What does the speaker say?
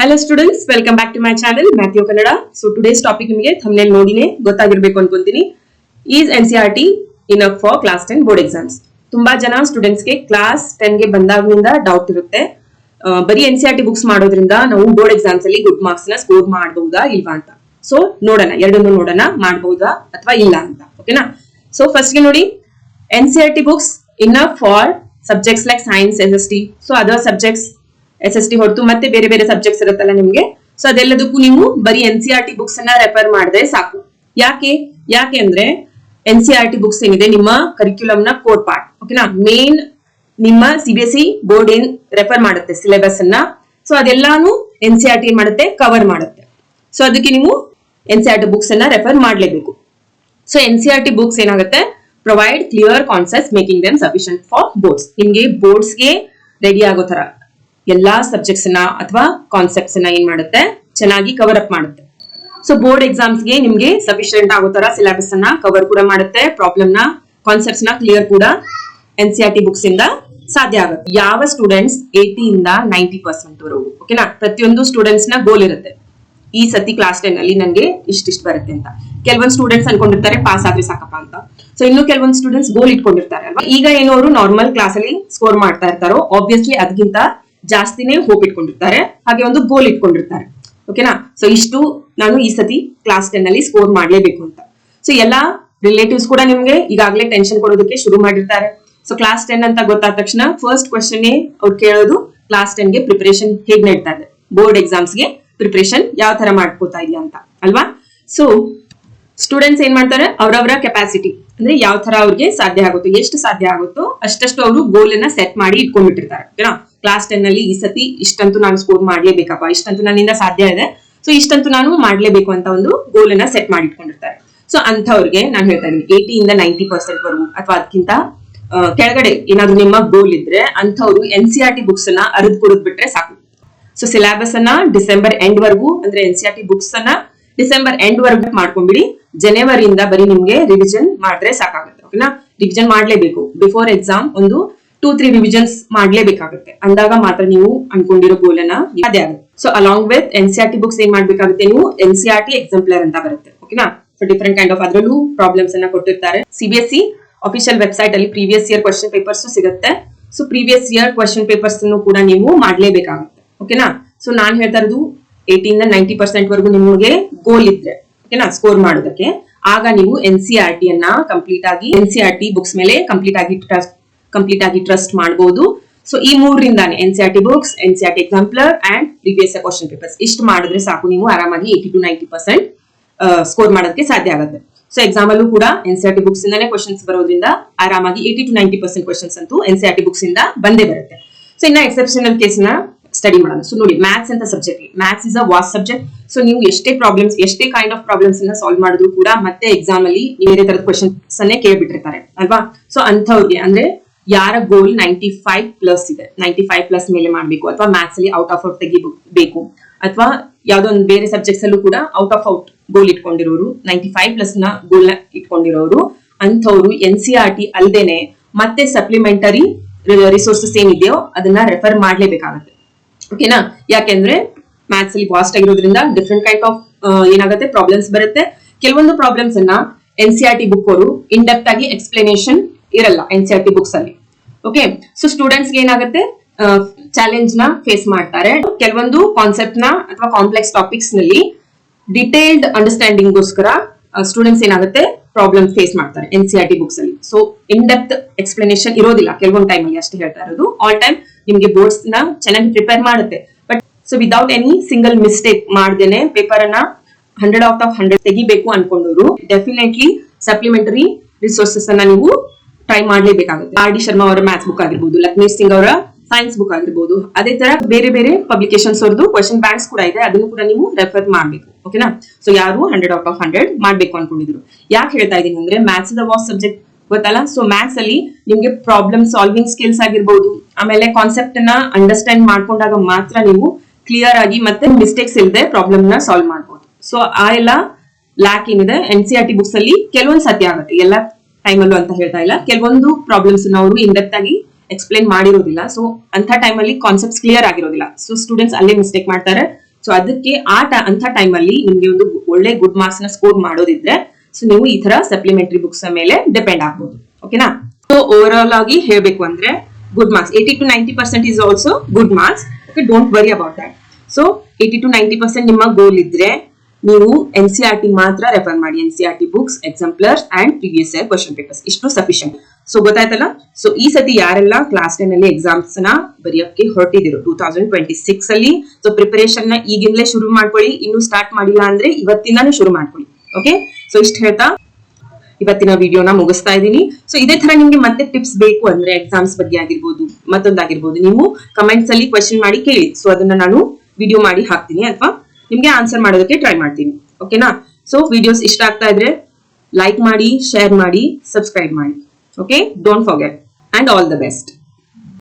Hello students, welcome back to my channel Matthew Kannada. So today's topic ನಿಮಗೆ thumbnail ನೋಡಿನೇ ಗೊತ್ತಾಗಿರಬೇಕು ಅನ್ಕೊಂತೀನಿ. Is NCERT enough for class 10 board exams? ತುಂಬಾ ಜನ students ಗೆ class 10 ಗೆ ಬಂದಾಗಿನಿಂದ ಡೌಟ್ ಇರುತ್ತೆ. ಬರೀ NCERT ಬುಕ್ಸ್ ಮಾಡೋದ್ರಿಂದ ನಾವು ಬೋರ್ಡ್ ಎಕ್ಸಾಮ್ಸ್ ಅಲ್ಲಿ ಗುಡ್ ಮಾರ್ಕ್ಸ್ ನ ಸ್ಕೋರ್ ಮಾಡಬಹುದಾ ಇಲ್ವಾ ಅಂತ. ಸೊ ನೋಡೋಣ, ಎರಡನ್ನೂ ನೋಡೋಣ, ಮಾಡಬಹುದಾ ಅಥವಾ ಇಲ್ಲ ಅಂತ. ಓಕೆನಾ? ಸೊ ಫಸ್ಟ್ ಗೆ ನೋಡಿ, NCERT books enough for subjects like science, SST, so other subjects SST ಹೊರತು ಮತ್ತೆ ಬೇರೆ ಬೇರೆ ಸಬ್ಜೆಕ್ಟ್ಸ್ ಇರುತ್ತಲ್ಲ ನಿಮ್ಗೆ, ಸೊ ಅದೆಲ್ಲದಕ್ಕೂ ನೀವು ಬರೀ NCERT ಬುಕ್ಸ್ ಅನ್ನ ರೆಫರ್ ಮಾಡಿದ್ರೆ ಸಾಕು. ಯಾಕೆ ಅಂದ್ರೆ NCERT ಬುಕ್ಸ್ ಏನಿದೆ ನಿಮ್ಮ ಕರಿಕ್ಯುಲಮ್ ನ ಕೋರ್ ಪಾರ್ಟ್. ಓಕೆನಾ? ಮೇನ್ ನಿಮ್ಮ CBSE ಬೋರ್ಡ್ ಏನ್ ರೆಫರ್ ಮಾಡುತ್ತೆ ಸಿಲೆಬಸ್ ಅನ್ನ, ಸೊ ಅದೆಲ್ಲಾನು NCERT ಏನ್ ಮಾಡುತ್ತೆ, ಕವರ್ ಮಾಡುತ್ತೆ. ಸೊ ಅದಕ್ಕೆ ನೀವು NCERT ಬುಕ್ಸ್ ಅನ್ನ ರೆಫರ್ ಮಾಡ್ಲೇಬೇಕು. ಸೊ NCERT ಬುಕ್ಸ್ ಏನಾಗುತ್ತೆ, provide clear concepts making them sufficient for boards. ನಿಮ್ಗೆ ಬೋರ್ಡ್ಸ್ ಗೆ ರೆಡಿ ಆಗೋ ತರ ಎಲ್ಲಾ ಸಬ್ಜೆಕ್ಟ್ಸ್ ನ ಅಥವಾ ಕಾನ್ಸೆಪ್ಟ್ಸ್ ನ ಏನ್ ಮಾಡುತ್ತೆ, ಚೆನ್ನಾಗಿ ಕವರ್ ಅಪ್ ಮಾಡುತ್ತೆ. ಸೊ ಬೋರ್ಡ್ ಎಕ್ಸಾಮ್ಸ್ ಗೆ ನಿಮ್ಗೆ ಸಫಿಷಿಯಂಟ್ ಆಗೋ ತರ ಸಿಲೆಬಸ್ ಅನ್ನ ಕವರ್ ಕೂಡ ಮಾಡುತ್ತೆ. ಪ್ರಾಬ್ಲಮ್ ನ ಕಾನ್ಸೆಪ್ಟ್ಸ್ ನ ಕ್ಲಿಯರ್ ಕೂಡ NCERT ಬುಕ್ಸ್ ಇಂದ ಸಾಧ್ಯ ಆಗುತ್ತೆ. ಯಾವ ಸ್ಟೂಡೆಂಟ್ಸ್ 80 ಇಂದ 90% ವರೆಗೂ, ಓಕೆನಾ, ಪ್ರತಿಯೊಂದು ಸ್ಟೂಡೆಂಟ್ಸ್ ನ ಗೋಲ್ ಇರುತ್ತೆ, ಈ ಸತಿ ಕ್ಲಾಸ್ 10 ಅಲ್ಲಿ ನಂಗೆ ಇಷ್ಟಿಷ್ಟು ಬರುತ್ತೆ ಅಂತ. ಕೆಲವೊಂದು ಸ್ಟೂಡೆಂಟ್ಸ್ ಅನ್ಕೊಂಡಿರ್ತಾರೆ ಪಾಸ್ ಆದ್ರೆ ಸಾಕಪ್ಪ ಅಂತ. ಸೊ ಇನ್ನು ಕೆಲವೊಂದು ಸ್ಟೂಡೆಂಟ್ಸ್ ಗೋಲ್ ಇಟ್ಕೊಂಡಿರ್ತಾರೆ ಅಲ್ವಾ. ಈಗ ಏನೋ ಅವರು ನಾರ್ಮಲ್ ಕ್ಲಾಸ್ ಅಲ್ಲಿ ಸ್ಕೋರ್ ಮಾಡ್ತಾ ಇರ್ತಾರೋ, ಆಬ್ವಿಯಸ್ಲಿ ಅದಕ್ಕಿಂತ ಜಾಸ್ತಿನೇ ಹೋಪ್ ಇಟ್ಕೊಂಡಿರ್ತಾರೆ, ಹಾಗೆ ಒಂದು ಗೋಲ್ ಇಟ್ಕೊಂಡಿರ್ತಾರೆ. ಓಕೆನಾ? ಸೊ ಇಷ್ಟು ನಾನು ಈ ಸತಿ ಕ್ಲಾಸ್ 10 ಅಲ್ಲಿ ಸ್ಕೋರ್ ಮಾಡ್ಲೇಬೇಕು ಅಂತ. ಸೊ ಎಲ್ಲಾ ರಿಲೇಟಿವ್ಸ್ ಕೂಡ ನಿಮ್ಗೆ ಈಗಾಗಲೇ ಟೆನ್ಷನ್ ಕೊಡೋದಕ್ಕೆ ಶುರು ಮಾಡಿರ್ತಾರೆ. ಸೊ ಕ್ಲಾಸ್ 10 ಅಂತ ಗೊತ್ತಾದ ತಕ್ಷಣ ಫಸ್ಟ್ ಕ್ವೆಶ್ಚನ್ ಅವ್ರು ಕೇಳೋದು, ಕ್ಲಾಸ್ 10 ಗೆ ಪ್ರಿಪರೇಷನ್ ಹೇಗ್ ನಡೀತಾ ಇದೆ, ಬೋರ್ಡ್ ಎಕ್ಸಾಮ್ಸ್ ಗೆ ಪ್ರಿಪರೇಷನ್ ಯಾವ ತರ ಮಾಡ್ಕೋತಾ ಇದೆಯಾ ಅಂತ ಅಲ್ವಾ. ಸೊ ಸ್ಟೂಡೆಂಟ್ಸ್ ಏನ್ ಮಾಡ್ತಾರೆ, ಅವರವರ ಕೆಪಾಸಿಟಿ ಅಂದ್ರೆ ಯಾವ ತರ ಅವ್ರಿಗೆ ಸಾಧ್ಯ ಆಗುತ್ತೋ, ಎಷ್ಟು ಸಾಧ್ಯ ಆಗುತ್ತೋ ಅಷ್ಟಷ್ಟು ಅವರು ಗೋಲ್ ಅನ್ನ ಸೆಟ್ ಮಾಡಿ ಇಟ್ಕೊಂಡ್ಬಿಟ್ಟಿರ್ತಾರೆ. ಓಕೆನಾ? ಕ್ಲಾಸ್ 10 ಅಲ್ಲಿ ಈ ಸತಿ ಇಷ್ಟಂತೂ ನಾನು ಸ್ಕೋರ್ ಮಾಡ್ಲೇಬೇಕಪ್ಪ, ಇಷ್ಟಂತೂ ನನ್ನಿಂದ ಸಾಧ್ಯ ಇದೆ, ಸೊ ಇಷ್ಟಂತೂ ನಾನು ಮಾಡ್ಲೇಬೇಕು ಅಂತ ಒಂದು ಗೋಲ್ ಅನ್ನ ಸೆಟ್ ಮಾಡಿ ಇಟ್ಕೊಂಡಿರ್ತಾರೆ. ಸೊ ಅಂತವ್ರಿಗೆ ನಾನು ಹೇಳ್ತಾ ಇದ್ದೀನಿ, 80 ಇಂದ 90% ವರೆಗೂ ಅಥವಾ ಅದಕ್ಕಿಂತ ಕೆಳಗಡೆ ಏನಾದ್ರು ನಿಮ್ಮ ಗೋಲ್ ಇದ್ರೆ ಅಂತವ್ರು NCERT ಬುಕ್ಸ್ ಅನ್ನ ಅರಿದು ಕೊಡೋದ್ ಬಿಟ್ರೆ ಸಾಕು. ಸೊ ಸಿಲೆಬಸ್ ಅನ್ನ ಡಿಸೆಂಬರ್ ಎಂಡ್ ವರೆಗೂ ಅಂದ್ರೆ NCERT ಬುಕ್ಸ್ ಅನ್ನ ಡಿಸೆಂಬರ್ ಎಂಡ್ ವರೆಗೂ ಮಾಡ್ಕೊಂಡ್ಬಿಡಿ. ಜನವರಿಯಿಂದ ಬರೀ ನಿಮ್ಗೆ ರಿವಿಷನ್ ಮಾಡಿದ್ರೆ ಸಾಕಾಗುತ್ತೆ. ಓಕೆನಾ? ರಿವಿಷನ್ ಮಾಡ್ಲೇಬೇಕು. ಬಿಫೋರ್ ಎಕ್ಸಾಮ್ ಒಂದು 2-3 ರಿವಿಷನ್ಸ್ ಮಾಡ್ಲೇಬೇಕಾಗುತ್ತೆ. ಅಂದಾಗ ಮಾತ್ರ ನೀವು ಅನ್ಕೊಂಡಿರೋ ಗೋಲ್ ಅನ್ನ ಸಾಧ್ಯ ಆಗುತ್ತೆ. So along with NCERT books ಏನ್ ಮಾಡ್ಬೇಕಾಗುತ್ತೆ, ನೀವು NCERT ಎಕ್ಸಾಂಪ್ಲರ್ ಅಂತ ಬರುತ್ತೆ. ಓಕೆನಾ? ಸೊ ಡಿಫರೆಂಟ್ ಕೈಂಡ್ ಆಫ್ ಅದರಲ್ಲೂ ಪ್ರಾಬ್ಲಮ್ಸ್ ಅನ್ನ ಕೊಟ್ಟಿರ್ತಾರೆ. CBSE ಅಫಿಷಿಯಲ್ ವೆಬ್ಸೈಟ್ ಅಲ್ಲಿ ಪ್ರೀವಿಯಸ್ ಇಯರ್ ಕ್ವೆಶ್ಚನ್ ಪೇಪರ್ಸ್ ಸಿಗುತ್ತೆ. So previous year question papers ಕೂಡ ನೀವು ಮಾಡ್ಲೇಬೇಕಾಗುತ್ತೆ. ಓಕೆನಾ? ಸೊ ನಾನ್ ಹೇಳ್ತಾ ಇರೋದು 80 ಇಂದ 90% ವರೆಗೂ ನಿಮಗೆ ಗೋಲ್ ಇದ್ರೆ, ಓಕೆನಾ, ಸ್ಕೋರ್ ಮಾಡೋದಕ್ಕೆ, ಆಗ ನೀವು NCERT ಅನ್ನ ಕಂಪ್ಲೀಟ್ ಆಗಿ NCERT ಬುಕ್ಸ್ ಮೇಲೆ ಕಂಪ್ಲೀಟ್ ಆಗಿ ಟ್ರಸ್ಟ್ ಮಾಡಬಹುದು. ಸೊ ಈ ಮೂರರಿಂದಾನೆ NCERT books, NCERT exemplar and previous question papers ಇಷ್ಟು ಮಾಡಿದ್ರೆ ಸಾಕು, ನೀವು ಆರಾಮಾಗಿ 80 to 90% ಸ್ಕೋರ್ ಮಾಡೋದಕ್ಕೆ ಸಾಧ್ಯ ಆಗುತ್ತೆ. ಸೊ ಎಕ್ಸಾಮ್ ಅಲ್ಲೂ ಕೂಡ NCERT ಬುಕ್ಸ್ ಇಂದಾನೆ ಕ್ವೆಶ್ಚನ್ಸ್ ಬರೋದ್ರಿಂದ ಆರಾಮಾಗಿ 80 to 90% ಕ್ವೆಶ್ಚನ್ಸ್ ಅಂತೂ NCERT ಬುಕ್ಸ್ ಇಂದ ಬಂದೇ ಬರುತ್ತೆ. ಸೊ ಇನ್ನ ಎಕ್ಸೆಪ್ಷನಲ್ ಕೇಸ್ ನ ಸ್ಟಡಿ ಮಾಡೋಣ. ಸೊ ನೋಡಿ, ಮ್ಯಾಥ್ಸ್ ಅಂತ subject, maths is a vast subject. So ನೀವು ಎಷ್ಟೇ ಪ್ರಾಬ್ಲಮ್ಸ್, ಎಷ್ಟೇ ಕೈಂಡ್ ಆಫ್ ಪ್ರಾಬ್ಲಮ್ಸ್ ಅನ್ನ ಸಾಲ್ವ್ ಮಾಡಿದ್ರು ಕೂಡ ಮತ್ತೆ ಎಕ್ಸಾಮ್ ಅಲ್ಲಿ ಬೇರೆ ತರದ ಕ್ವೆಶ್ಚನ್ಸ್ ಅನ್ನೇ ಕೇಳ್ಬಿಟ್ಟಿರ್ತಾರೆ ಅಲ್ವಾ. ಸೊ ಅಂಥವ್ರಿಗೆ ಅಂದ್ರೆ ಯಾರ ಗೋಲ್ 95+ ಇದೆ, 95+ ಮೇಲೆ ಮಾಡ್ಬೇಕು, ಅಥವಾ ಮ್ಯಾಥ್ಸ್ ಅಲ್ಲಿ ಔಟ್ ಆಫ್ ಔಟ್ ತೆಗಿಬೇಕು, ಅಥವಾ ಯಾವ್ದೋ ಒಂದು ಬೇರೆ ಸಬ್ಜೆಕ್ಟ್ಸ್ ಅಲ್ಲೂ ಕೂಡ ಔಟ್ ಆಫ್ ಔಟ್ ಗೋಲ್ ಇಟ್ಕೊಂಡಿರೋರು, 95+ ನ ಗೋಲ್ ನ ಇಟ್ಕೊಂಡಿರೋರು, ಅಂಥವ್ರು NCERT ಅಲ್ದೇನೆ ಮತ್ತೆ ಸಪ್ಲಿಮೆಂಟರಿ ರಿಸೋರ್ಸಸ್ ಏನಿದೆಯೋ ಅದನ್ನ ರೆಫರ್ ಮಾಡ್ಲೇಬೇಕಾಗುತ್ತೆ. ಓಕೆನಾ? ಯಾಕೆಂದ್ರೆ ಮ್ಯಾಥ್ಸ್ ಅಲ್ಲಿ ವಾಸ್ಟ್ ಆಗಿರೋದ್ರಿಂದ ಡಿಫ್ರೆಂಟ್ ಕೈಂಡ್ ಆಫ್ ಏನಾಗುತ್ತೆ, ಪ್ರಾಬ್ಲಮ್ಸ್ ಬರುತ್ತೆ. ಕೆಲವೊಂದು ಪ್ರಾಬ್ಲಮ್ಸ್ ಅನ್ನ NCERT ಬುಕ್ ಅವರು ಇನ್ ಡೆಪ್ತ್ ಆಗಿ ಎಕ್ಸ್ಪ್ಲನೇಷನ್ ಇರಲ್ಲ NCERT ಬುಕ್ಸ್ ಅಲ್ಲಿ. ಓಕೆ? ಸೊ ಸ್ಟೂಡೆಂಟ್ಸ್ ಏನಾಗುತ್ತೆ, ಚಾಲೆಂಜ್ ನ ಫೇಸ್ ಮಾಡ್ತಾರೆ. ಕೆಲವೊಂದು ಕಾನ್ಸೆಪ್ಟ್ ನ ಅಥವಾ ಕಾಂಪ್ಲೆಕ್ಸ್ ಟಾಪಿಕ್ಸ್ ನಲ್ಲಿ ಡಿಟೇಲ್ಡ್ ಅಂಡರ್ಸ್ಟ್ಯಾಂಡಿಂಗ್ ಗೋಸ್ಕರ ಸ್ಟೂಡೆಂಟ್ಸ್ ಏನಾಗುತ್ತೆ, ಪ್ರಾಬ್ಲಮ್ ಫೇಸ್ ಮಾಡ್ತಾರೆ NCERT ಬುಕ್ಸ್ ಅಲ್ಲಿ. ಸೊ ಇನ್ ಡೆಪ್ತ್ ಎಕ್ಸ್ಪ್ಲನೇಷನ್ ಇರೋದಿಲ್ಲ ಕೆಲವೊಂದು ಟೈಮ್ ಅಲ್ಲಿ, ಅಷ್ಟೇ ಹೇಳ್ತಾ ಇರೋದು. ಆಲ್ ಟೈಮ್ ನಿಮ್ಗೆ ಬೋರ್ಡ್ಸ್ ನ ಚೆನ್ನಾಗಿ ಪ್ರಿಪೇರ್ ಮಾಡುತ್ತೆ, but so without any single mistake ಮಾಡ್ದೇನೆ ಪೇಪರ್ ಅನ್ನ 100 out of 100 ತೆಗಿಬೇಕು ಅನ್ಕೊಂಡವರು ಡೆಫಿನೆಟ್ಲಿ ಸಪ್ಲಿಮೆಂಟರಿ ರಿಸೋರ್ಸಸ್ ಅನ್ನ ನೀವು ಟ್ರೈ ಮಾಡ್ಲೇಬೇಕಾಗುತ್ತೆ. RD ಶರ್ಮಾ ಅವರ ಮ್ಯಾಥ್ಸ್ ಬುಕ್ ಆಗಿರ್ಬೋದು, ಲಕ್ಷ್ಮೀಶ್ ಸಿಂಗ್ ಅವರ ಸೈನ್ಸ್ ಬುಕ್ ಆಗಿರ್ಬೋದು, ಅದೇ ತರ ಬೇರೆ ಬೇರೆ ಪಬ್ಲಿಕೇಶನ್ಸ್ ಅವ್ರದ್ದು ಕ್ವೆಶ್ಚನ್ ಬ್ಯಾಂಕ್ಸ್ ಕೂಡ ಇದೆ, ಅದನ್ನು ಕೂಡ ನೀವು ರೆಫರ್ ಮಾಡ್ಬೇಕು. ಓಕೆನಾ? ಸೊ ಯಾರು 100 out of 100 ಮಾಡ್ಬೇಕು ಅನ್ಕೊಂಡಿದ್ರು. ಯಾಕೆ ಹೇಳ್ತಾ ಇದೀನಿ ಅಂದ್ರೆ maths is a vast subject, ಗೊತ್ತಲ್ಲ. ಸೊ ಮ್ಯಾಥ್ಸ್ ಅಲ್ಲಿ ನಿಮ್ಗೆ ಪ್ರಾಬ್ಲಮ್ ಸಾಲ್ವಿಂಗ್ ಸ್ಕಿಲ್ಸ್ ಆಗಿರ್ಬೋದು, ಆಮೇಲೆ ಕಾನ್ಸೆಪ್ಟ್ ನ ಅಂಡರ್ಸ್ಟ್ಯಾಂಡ್ ಮಾಡ್ಕೊಂಡಾಗ ಮಾತ್ರ ನೀವು ಕ್ಲಿಯರ್ ಆಗಿ ಮತ್ತೆ ಮಿಸ್ಟೇಕ್ಸ್ ಇಲ್ಲದೆ ಪ್ರಾಬ್ಲಮ್ ನ ಸಾಲ್ವ್ ಮಾಡ್ಬೋದು. ಸೊ ಆ ಎಲ್ಲ ಲ್ಯಾಕ್ ಏನಿದೆ NCERT ಬುಕ್ಸ್ ಅಲ್ಲಿ ಕೆಲವೊಂದು ಸತ್ಯ ಆಗುತ್ತೆ, ಎಲ್ಲ ಟೈಮ್ ಅಲ್ಲೂ ಅಂತ ಹೇಳ್ತಾ ಇಲ್ಲ. ಕೆಲವೊಂದು ಪ್ರಾಬ್ಲಮ್ಸ್ ಅವರು ಇನ್ ಡೆಪ್ತ್ ಆಗಿ ಎಕ್ಸ್ಪ್ಲೈನ್ ಮಾಡಿರೋದಿಲ್ಲ. ಸೊ ಅಂತ ಟೈಮ್ ಅಲ್ಲಿ ಕಾನ್ಸೆಪ್ಟ್ಸ್ ಕ್ಲಿಯರ್ ಆಗಿರೋದಿಲ್ಲ. ಸೊ ಸ್ಟೂಡೆಂಟ್ಸ್ ಅಲ್ಲೇ ಮಿಸ್ಟೇಕ್ ಮಾಡ್ತಾರೆ. ಸೊ ಅದಕ್ಕೆ ಅಂತ ಟೈಮ್ ಅಲ್ಲಿ ನಿಮ್ಗೆ ಒಂದು ಒಳ್ಳೆ ಗುಡ್ ಮಾರ್ಕ್ಸ್ ನ ಸ್ಕೋರ್ ಮಾಡೋದಿದ್ರೆ ಸೊ ನೀವು ಈ ತರ ಸಪ್ಲಿಮೆಂಟರಿ ಬುಕ್ಸ್ ಮೇಲೆ ಡಿಪೆಂಡ್ ಆಗ್ಬೋದು. ಓಕೆನಾ? ಸೊ ಓವರ್ ಆಲ್ ಆಗಿ ಹೇಳ್ಬೇಕು ಅಂದ್ರೆ good marks 80 to 90% is also good marks. Okay, don't worry about that. So 80 to 90% ನಿಮ್ಮ ಗೋಲ್ ಇದ್ರೆ ನೀವು NCERT ಮಾತ್ರ ರೆಫರ್ ಮಾಡಿ. NCERT books, exemplars and previous year question papers ಇಷ್ಟು ಸಫಿಶಿಯಂಟ್. ಸೊ ಗೊತ್ತಾಯ್ತಲ್ಲ? ಸೊ ಈ ಸತಿ ಯಾರೆಲ್ಲ ಕ್ಲಾಸ್ 10 ಅಲ್ಲಿ ಎಕ್ಸಾಮ್ಸ್ ನ ಬರೆಯೋಕೆ ಹೊರಟಿದಿರೋ 2026 ಅಲ್ಲಿ, ಸೊ ಪ್ರಿಪರೇಷನ್ ನ ಈಗಿಂದಲೇ ಶುರು ಮಾಡ್ಕೊಳ್ಳಿ. ಇನ್ನು ಸ್ಟಾರ್ಟ್ ಮಾಡಿಲ್ಲ ಅಂದ್ರೆ ಇವತ್ತಿಂದಾನು ಶುರು ಮಾಡ್ಕೊಳ್ಳಿ. ಓಕೆ, ಸೊ ಇಷ್ಟ ಹೇಳ್ತಾ ಇವತ್ತಿನ ವಿಡಿಯೋನ ಮುಗಿಸ್ತಾ ಇದ್ದೀನಿ. ಸೊ ಇದೇ ತರ ನಿಮ್ಗೆ ಮತ್ತೆ ಟಿಪ್ಸ್ ಬೇಕು ಅಂದ್ರೆ ಎಕ್ಸಾಮ್ಸ್ ಬಗ್ಗೆ ಆಗಿರ್ಬೋದು, ಮತ್ತೊಂದಾಗಿರ್ಬೋದು, ನೀವು ಕಮೆಂಟ್ಸ್ ಅಲ್ಲಿ ಕ್ವೆಶ್ಚನ್ ಮಾಡಿ ಕೇಳಿ. ಸೊ ಅದನ್ನ ನಾನು ವಿಡಿಯೋ ಮಾಡಿ ಹಾಕ್ತೀನಿ ಅಥವಾ ನಿಮ್ಗೆ ಆನ್ಸರ್ ಮಾಡೋದಕ್ಕೆ ಟ್ರೈ ಮಾಡ್ತೀನಿ. ಓಕೆನಾ? ಸೊ ವಿಡಿಯೋಸ್ ಇಷ್ಟ ಆಗ್ತಾ ಇದ್ರೆ ಲೈಕ್ ಮಾಡಿ, ಶೇರ್ ಮಾಡಿ, ಸಬ್ಸ್ಕ್ರೈಬ್ ಮಾಡಿ. Okay, don't forget and all the best.